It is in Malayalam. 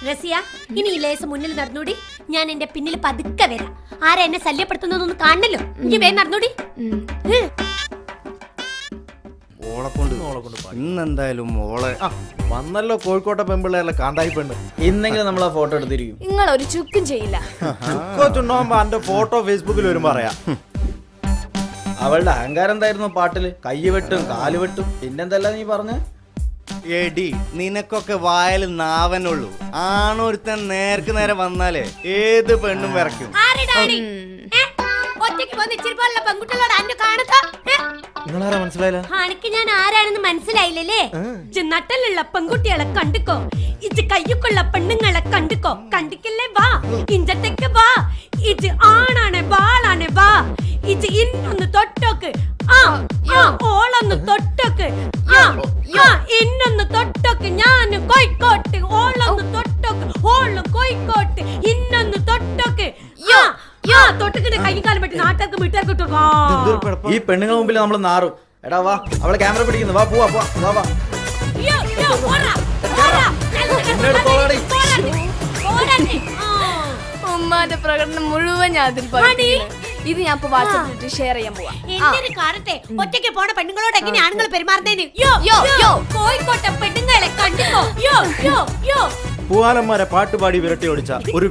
റസിയ, ഇനി ഈ ലേസ് മുന്നിൽ നടന്നൂടി. ഞാൻ എന്റെ പിന്നിൽ പതുക്കെ വരാം. ആരാ എന്നെ ശല്യപ്പെടുത്തുന്നൊന്നും കാണണല്ലോ. ഇനി വേ നടന്നൂടി. ഇന്നെന്തായാലും മോളെ വന്നല്ലോ കോഴിക്കോട്ടെ പെമ്പിള്ളേരല്ല കാണ്ടായി പെണ്ണ്. ഇന്നെങ്കിലും നമ്മൾ ആ ഫോട്ടോ എടുത്തിരിക്കും. നിങ്ങൾ ഒരു ചുക്കും ചെയ്യില്ല. ചുക്കോ ചുണ്ണാകുമ്പോ എന്റെ ഫോട്ടോ ഫേസ്ബുക്കിൽ വരുമ്പോ പറയാം. അവളുടെ അഹങ്കാരം എന്തായിരുന്നു പാട്ടില്? കയ്യ് വെട്ടും കാല് വെട്ടും പിന്നെന്തല്ല നീ പറഞ്ഞ? എടി നിനക്കൊക്കെ വായല് നാവനുള്ളൂ. ആണൊരുത്തൻ നേർക്ക് നേരെ വന്നാലേ ഏത് പെണ്ണും വിറയ്ക്കും. നിങ്ങളാരാ മനസ്സിലായില്ല? എനിക്ക് ഞാൻ ആരാണെന്ന് മനസ്സിലായില്ലേ? നട്ടലുള്ള പെൺകുട്ടികളെ കണ്ടിക്കോ, ഇത് കയ്യൊക്കെയുള്ള പെണ്ണുങ്ങളെ കണ്ടിക്കോ. കണ്ടിക്കില്ലേ? വാ ഇഞ്ചത്തേക്ക് വാ. ഇത് ആണാണ് ബാളാണ്. വാ ഇത് ഇന്നൊന്ന് തൊട്ടോക്ക്. ഓളൊന്ന് തൊട്ടോക്ക്. ഇന്നൊന്ന് തൊട്ടോക്ക്. ഞാൻ കോഴിക്കോട്ട്. ഓളൊന്ന് തൊട്ടോക്ക്. ഓള് കോഴിക്കോട്ട്. ഇന്നൊന്ന് തൊട്ടോക്ക്. തൊട്ടക്കിട്ട് കൈ കാലം പറ്റി നാട്ടുകാർക്ക് വീട്ടുകാർക്ക് ഇട്ടു. ഈ പെണ്ണുങ്ങൾ മുമ്പിൽ നമ്മൾ നാറും. എടാ വാ, അവളെ ക്യാമറ പിടിക്കുന്നു. വാ പോവാ പോവാ വാ വാ. ഉമ്മാന്റെ പ്രകടനം മുഴുവൻ ഞാൻ അതിൽ പകർത്തിയില്ല. ഇത് ഞാൻ ഇപ്പൊ വാട്സാപ്പിലിട്ട് ഷെയർ ചെയ്യാൻ പോവാ. എന്തൊരു കാണട്ടെ ഒറ്റയ്ക്ക് പോണ പെണ്ണുങ്ങളോട് എങ്ങനെ ആണുങ്ങൾ പെരുമാറുന്നതിന്. കോഴിക്കോട്ടെ പെണ്ണുങ്ങളെ കണ്ടിക്കോ. പൂവാലന്മാരെ പാട്ടുപാടി വിരട്ടി ഓടിച്ച ഒരു